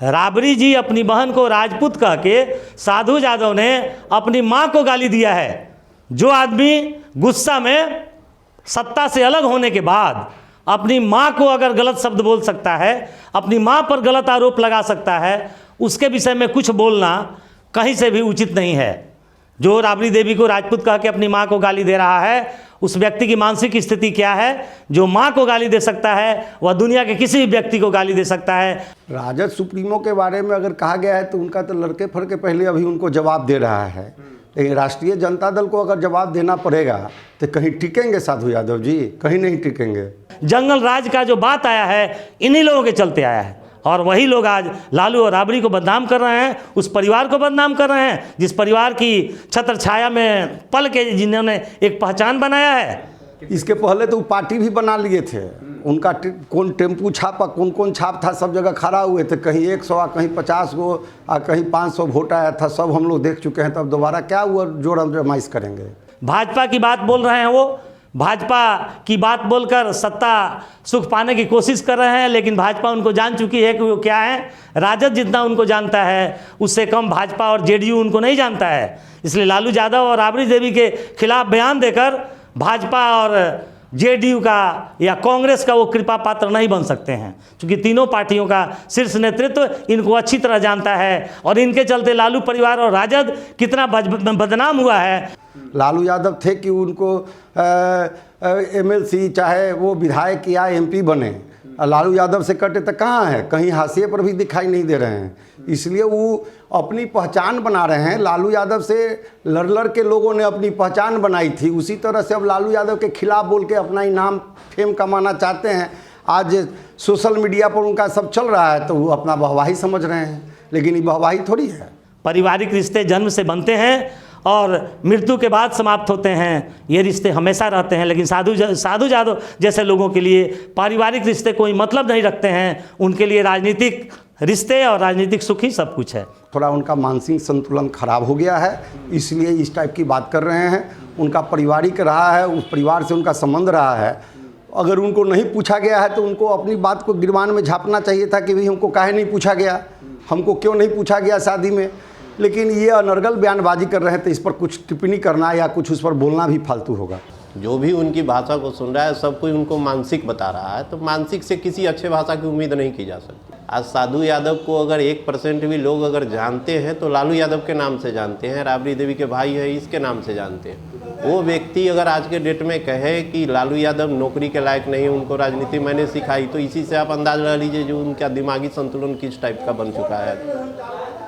राबड़ी जी अपनी बहन को राजपूत कह के साधु यादव ने अपनी माँ को गाली दिया है। जो आदमी गुस्सा में सत्ता से अलग होने के बाद अपनी माँ को अगर गलत शब्द बोल सकता है, अपनी माँ पर गलत आरोप लगा सकता है, उसके विषय में कुछ बोलना कहीं से भी उचित नहीं है। जो राबड़ी देवी को राजपूत कह के अपनी माँ को गाली दे रहा है, उस व्यक्ति की मानसिक स्थिति क्या है? जो माँ को गाली दे सकता है वह दुनिया के किसी भी व्यक्ति को गाली दे सकता है। राजद सुप्रीमो के बारे में अगर कहा गया है तो उनका तो लड़के फड़के पहले अभी उनको जवाब दे रहा है, लेकिन राष्ट्रीय जनता दल को अगर जवाब देना पड़ेगा तो कहीं टिकेंगे साधु यादव जी? कहीं नहीं टिकेंगे। जंगल राज का जो बात आया है इन्हीं लोगों के चलते आया है, और वही लोग आज लालू और राबड़ी को बदनाम कर रहे हैं, उस परिवार को बदनाम कर रहे हैं जिस परिवार की छत्र छाया में पल के जिन्होंने एक पहचान बनाया है। इसके पहले तो वो पार्टी भी बना लिए थे, उनका कौन टेम्पू छापा, कौन कौन छाप था, सब जगह खड़ा हुए थे, कहीं 100 कहीं 50 गो कहीं 500 वोट आया था, सब हम लोग देख चुके हैं। तब दोबारा क्या हुआ जोड़ जमाइश करेंगे? भाजपा की बात बोल रहे हैं, वो भाजपा की बात बोलकर सत्ता सुख पाने की कोशिश कर रहे हैं, लेकिन भाजपा उनको जान चुकी है कि वो क्या है। राजद जितना उनको जानता है उससे कम भाजपा और जेडीयू उनको नहीं जानता है। इसलिए लालू यादव और राबड़ी देवी के खिलाफ बयान देकर भाजपा और जेडीयू का या कांग्रेस का वो कृपा पात्र नहीं बन सकते हैं, क्योंकि तीनों पार्टियों का शीर्ष नेतृत्व इनको अच्छी तरह जानता है, और इनके चलते लालू परिवार और राजद कितना बदनाम हुआ है। लालू यादव थे कि उनको एमएलसी चाहे वो विधायक या एमपी बने, लालू यादव से कटे तो कहाँ है? कहीं हाशिए पर भी दिखाई नहीं दे रहे हैं। इसलिए वो अपनी पहचान बना रहे हैं। लालू यादव से लड़ के लोगों ने अपनी पहचान बनाई थी, उसी तरह से अब लालू यादव के खिलाफ बोल के अपना इनाम फेम कमाना चाहते हैं। आज सोशल मीडिया पर उनका सब चल रहा है तो वो अपना वाहवाही समझ रहे हैं, लेकिन ये वाहवाही थोड़ी है। पारिवारिक रिश्ते जन्म से बनते हैं और मृत्यु के बाद समाप्त होते हैं, ये रिश्ते हमेशा रहते हैं। लेकिन साधु यादव जैसे लोगों के लिए पारिवारिक रिश्ते कोई मतलब नहीं रखते हैं, उनके लिए राजनीतिक रिश्ते और राजनीतिक सुख ही सब कुछ है। थोड़ा उनका मानसिक संतुलन खराब हो गया है, इसलिए इस टाइप की बात कर रहे हैं। उनका पारिवारिक रहा है, उस परिवार से उनका संबंध रहा है। अगर उनको नहीं पूछा गया है तो उनको अपनी बात को गिरबान में झाँपना चाहिए था कि भाई हमको काहे नहीं पूछा गया, हमको क्यों नहीं पूछा गया शादी में। लेकिन ये अनर्गल बयानबाजी कर रहे हैं तो इस पर कुछ टिप्पणी करना या कुछ उस पर बोलना भी फालतू होगा। जो भी उनकी भाषा को सुन रहा है सब कोई उनको मानसिक बता रहा है, तो मानसिक से किसी अच्छे भाषा की उम्मीद नहीं की जा सकती। आज साधु यादव को अगर 1% भी लोग अगर जानते हैं तो लालू यादव के नाम से जानते हैं, राबड़ी देवी के भाई है इसके नाम से जानते हैं। वो व्यक्ति अगर आज के डेट में कहे कि लालू यादव नौकरी के लायक नहीं, उनको राजनीति मैंने सिखाई, तो इसी से आप अंदाज लगा लीजिए जो उनका दिमागी संतुलन किस टाइप का बन चुका है।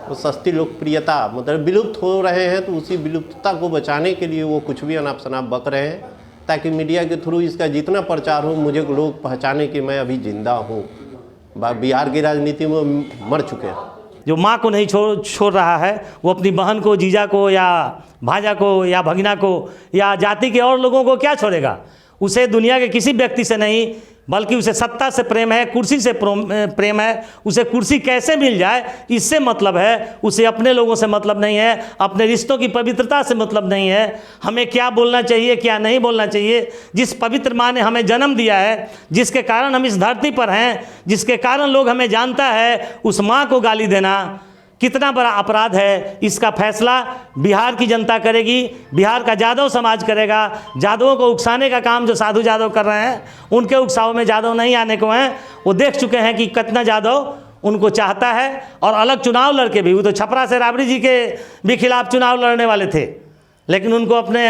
वो सस्ती लोकप्रियता मतलब विलुप्त हो रहे हैं, तो उसी विलुप्तता को बचाने के लिए वो कुछ भी अनाप शनाप बक रहे हैं, ताकि मीडिया के थ्रू इसका जितना प्रचार हो मुझे लोग पहचाने कि मैं अभी जिंदा हूँ। बिहार की राजनीति में मर चुके हैं। जो माँ को नहीं छोड़ रहा है वो अपनी बहन को, जीजा को या भांजा को या भगिना को या जाति के और लोगों को क्या छोड़ेगा? उसे दुनिया के किसी व्यक्ति से नहीं, बल्कि उसे सत्ता से प्रेम है, कुर्सी से प्रेम है। उसे कुर्सी कैसे मिल जाए इससे मतलब है, उसे अपने लोगों से मतलब नहीं है, अपने रिश्तों की पवित्रता से मतलब नहीं है। हमें क्या बोलना चाहिए क्या नहीं बोलना चाहिए, जिस पवित्र माँ ने हमें जन्म दिया है, जिसके कारण हम इस धरती पर हैं, जिसके कारण लोग हमें जानता है, उस माँ को गाली देना कितना बड़ा अपराध है, इसका फैसला बिहार की जनता करेगी, बिहार का यादव समाज करेगा। यादवों को उकसाने का काम जो साधु यादव कर रहे हैं, उनके उकसाव में यादव नहीं आने को हैं। वो देख चुके हैं कि कितना यादव उनको चाहता है, और अलग चुनाव लड़के भी, वो तो छपरा से राबड़ी जी के भी खिलाफ चुनाव लड़ने वाले थे, लेकिन उनको अपने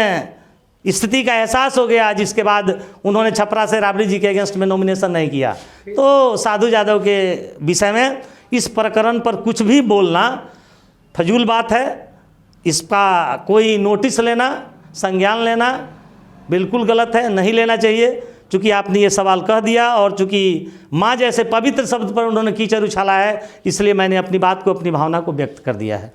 स्थिति का एहसास हो गया, जिसके बाद उन्होंने छपरा से राबड़ी जी के अगेंस्ट में नॉमिनेशन नहीं किया। तो साधु यादव के विषय में इस प्रकरण पर कुछ भी बोलना फजूल बात है। इसका कोई नोटिस लेना, संज्ञान लेना बिल्कुल गलत है, नहीं लेना चाहिए। चूँकि आपने ये सवाल कह दिया और चूँकि माँ जैसे पवित्र शब्द पर उन्होंने कीचड़ उछाला है, इसलिए मैंने अपनी बात को, अपनी भावना को व्यक्त कर दिया है।